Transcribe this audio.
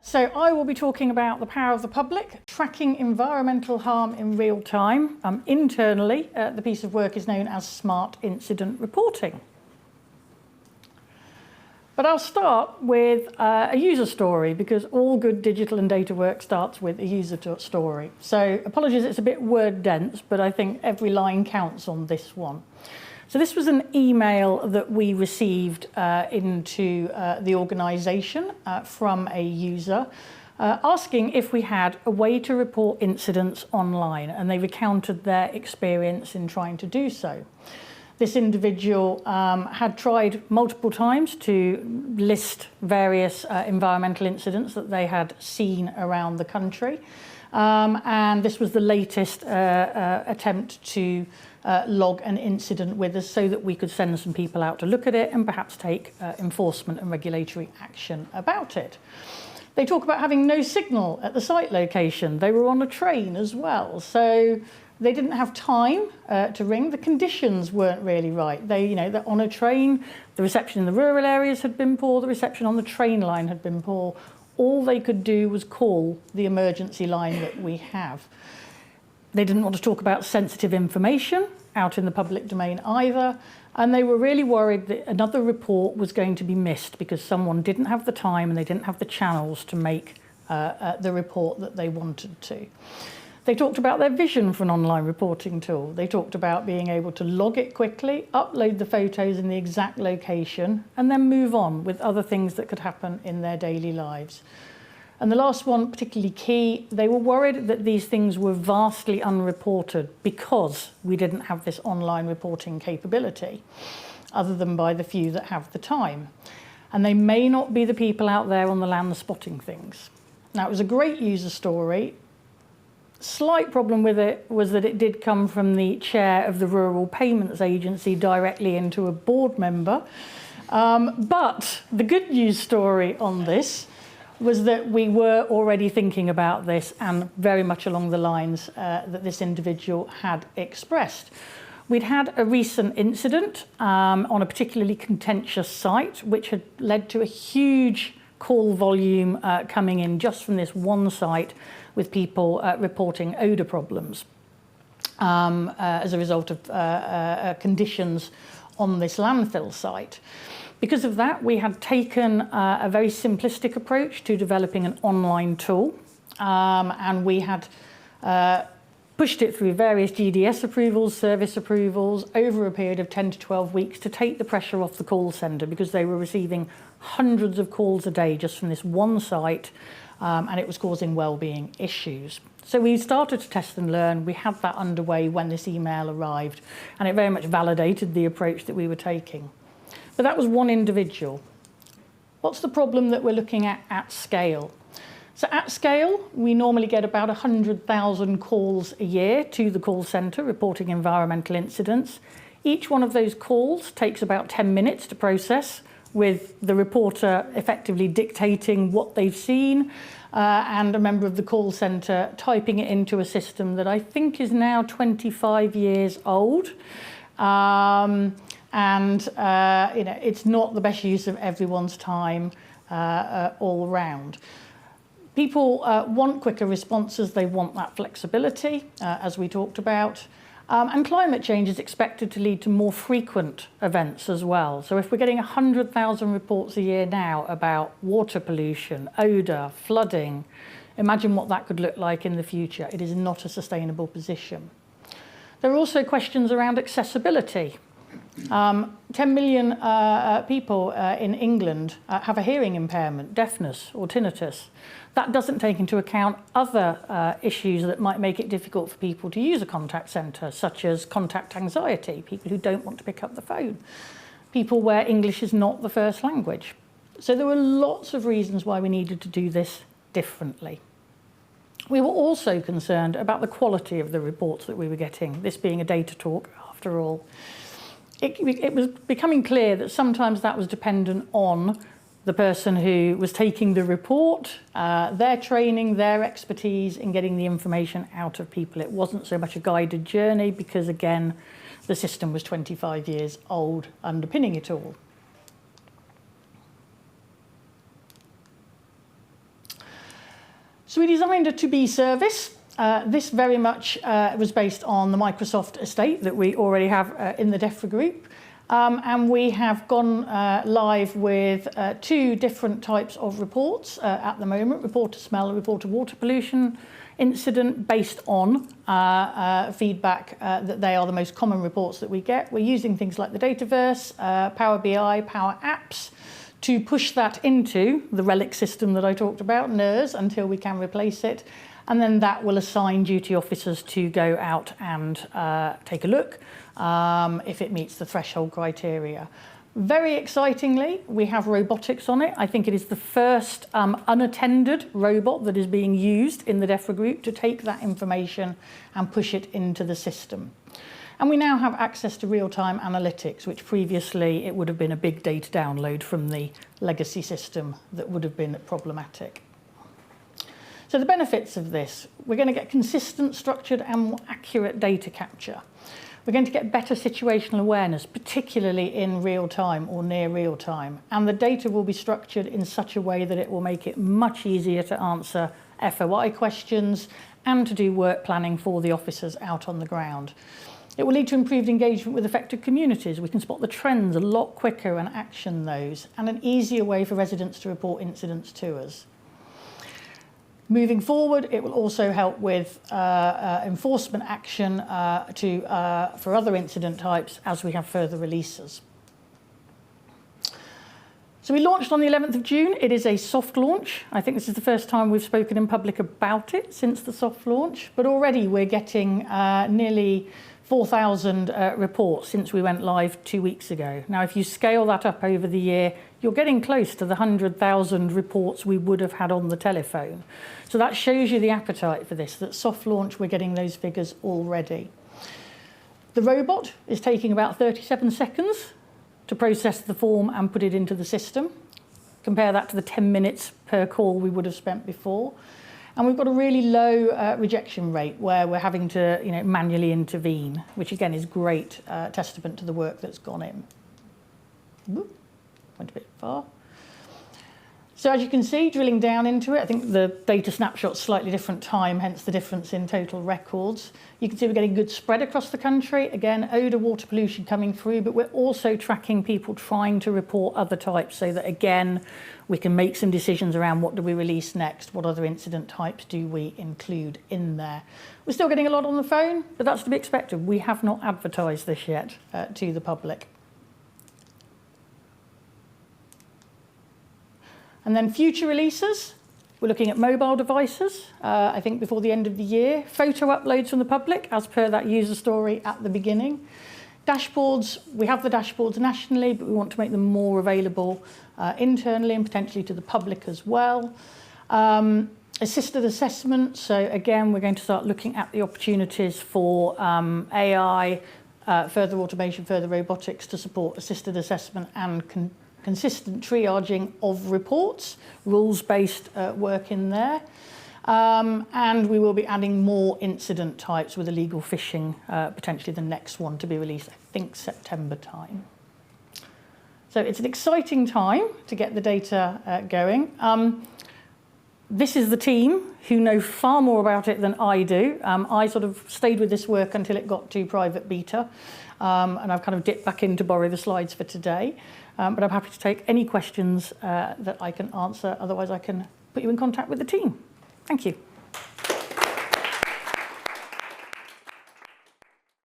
So I will be talking about the power of the public, tracking environmental harm in real time. Internally, the piece of work is known as Smart Incident Reporting. But I'll start with a user story, because all good digital and data work starts with a user story. So apologies, it's a bit word dense, but I think every line counts on this one. So this was an email that we received into the organisation from a user asking if we had a way to report incidents online, and they recounted their experience in trying to do so. This individual had tried multiple times to list various environmental incidents that they had seen around the country, and this was the latest attempt to log an incident with us so that we could send some people out to look at it and perhaps take enforcement and regulatory action about it. They talk about having no signal at the site location. They were on a train as well, so they didn't have time to ring. The conditions weren't really right. They're on a train, the reception in the rural areas had been poor, the reception on the train line had been poor. All they could do was call the emergency line that we have. They didn't want to talk about sensitive information out in the public domain either, and they were really worried that another report was going to be missed because someone didn't have the time and they didn't have the channels to make the report that they wanted to. They talked about their vision for an online reporting tool. They talked about being able to log it quickly, upload the photos in the exact location, and then move on with other things that could happen in their daily lives. And the last one, particularly key, they were worried that these things were vastly unreported because we didn't have this online reporting capability, other than by the few that have the time. And they may not be the people out there on the land spotting things. Now, it was a great user story. Slight problem with it was that it did come from the chair of the Rural Payments Agency directly into a board member. But the good news story on this was that we were already thinking about this, and very much along the lines that this individual had expressed. We'd had a recent incident on a particularly contentious site, which had led to a huge call volume coming in just from this one site, with people reporting odour problems as a result of conditions on this landfill site. Because of that, we had taken a very simplistic approach to developing an online tool, and we had pushed it through various GDS approvals, service approvals, over a period of 10 to 12 weeks to take the pressure off the call centre, because they were receiving hundreds of calls a day just from this one site, and it was causing wellbeing issues. So we started to test and learn. We had that underway when this email arrived, and it very much validated the approach that we were taking. But that was one individual. What's the problem that we're looking at scale? So at scale, we normally get about 100,000 calls a year to the call centre reporting environmental incidents. Each one of those calls takes about 10 minutes to process, with the reporter effectively dictating what they've seen and a member of the call centre typing it into a system that I think is now 25 years old. It's not the best use of everyone's time all round. People want quicker responses, they want that flexibility, as we talked about. And climate change is expected to lead to more frequent events as well. So if we're getting 100,000 reports a year now about water pollution, odour, flooding, imagine what that could look like in the future. It is not a sustainable position. There are also questions around accessibility. 10 million people in England have a hearing impairment, deafness or tinnitus. That doesn't take into account other issues that might make it difficult for people to use a contact centre, such as contact anxiety, people who don't want to pick up the phone, people where English is not the first language. So there were lots of reasons why we needed to do this differently. We were also concerned about the quality of the reports that we were getting, this being a data talk after all. It was becoming clear that sometimes that was dependent on the person who was taking the report, their training, their expertise in getting the information out of people. It wasn't so much a guided journey because, again, the system was 25 years old underpinning it all. So we designed a to-be service. This very much was based on the Microsoft estate that we already have in the DEFRA group. And we have gone live with 2 different types of reports at the moment, report to smell and report to water pollution incident, based on feedback that they are the most common reports that we get. We're using things like the Dataverse, Power BI, Power Apps, to push that into the relic system that I talked about, NERS, until we can replace it. And then that will assign duty officers to go out and take a look if it meets the threshold criteria. Very excitingly, we have robotics on it. I think it is the first unattended robot that is being used in the DEFRA group to take that information and push it into the system. And we now have access to real-time analytics, which previously it would have been a big data download from the legacy system that would have been problematic. So the benefits of this: we're going to get consistent, structured and more accurate data capture. We're going to get better situational awareness, particularly in real time or near real time. And the data will be structured in such a way that it will make it much easier to answer FOI questions and to do work planning for the officers out on the ground. It will lead to improved engagement with affected communities. We can spot the trends a lot quicker and action those, and an easier way for residents to report incidents to us. Moving forward, it will also help with enforcement action for other incident types as we have further releases. So we launched on the 11th of June. It is a soft launch. I think this is the first time we've spoken in public about it since the soft launch, but already we're getting nearly 4,000 reports since we went live 2 weeks ago. Now, if you scale that up over the year, you're getting close to the 100,000 reports we would have had on the telephone. So that shows you the appetite for this, that soft launch, we're getting those figures already. The robot is taking about 37 seconds to process the form and put it into the system. Compare that to the 10 minutes per call we would have spent before. And we've got a really low rejection rate where we're having to manually intervene, which again is great testament to the work that's gone in. Ooh, went a bit far. So as you can see, drilling down into it, I think the data snapshot's slightly different time, hence the difference in total records. You can see we're getting good spread across the country. Again, odour, water pollution coming through, but we're also tracking people trying to report other types so that, again, we can make some decisions around what do we release next, what other incident types do we include in there. We're still getting a lot on the phone, but that's to be expected. We have not advertised this yet to the public. And then future releases, we're looking at mobile devices, I think before the end of the year. Photo uploads from the public, as per that user story at the beginning. Dashboards, we have the dashboards nationally, but we want to make them more available internally and potentially to the public as well. Assisted assessment, so again, we're going to start looking at the opportunities for AI, further automation, further robotics to support assisted assessment and consistent triaging of reports, rules-based work in there. And we will be adding more incident types with illegal fishing, potentially the next one to be released, I think September time. So it's an exciting time to get the data going. This is the team who know far more about it than I do. I sort of stayed with this work until it got to private beta, and I've kind of dipped back in to borrow the slides for today. But I'm happy to take any questions that I can answer. Otherwise, I can put you in contact with the team. Thank you.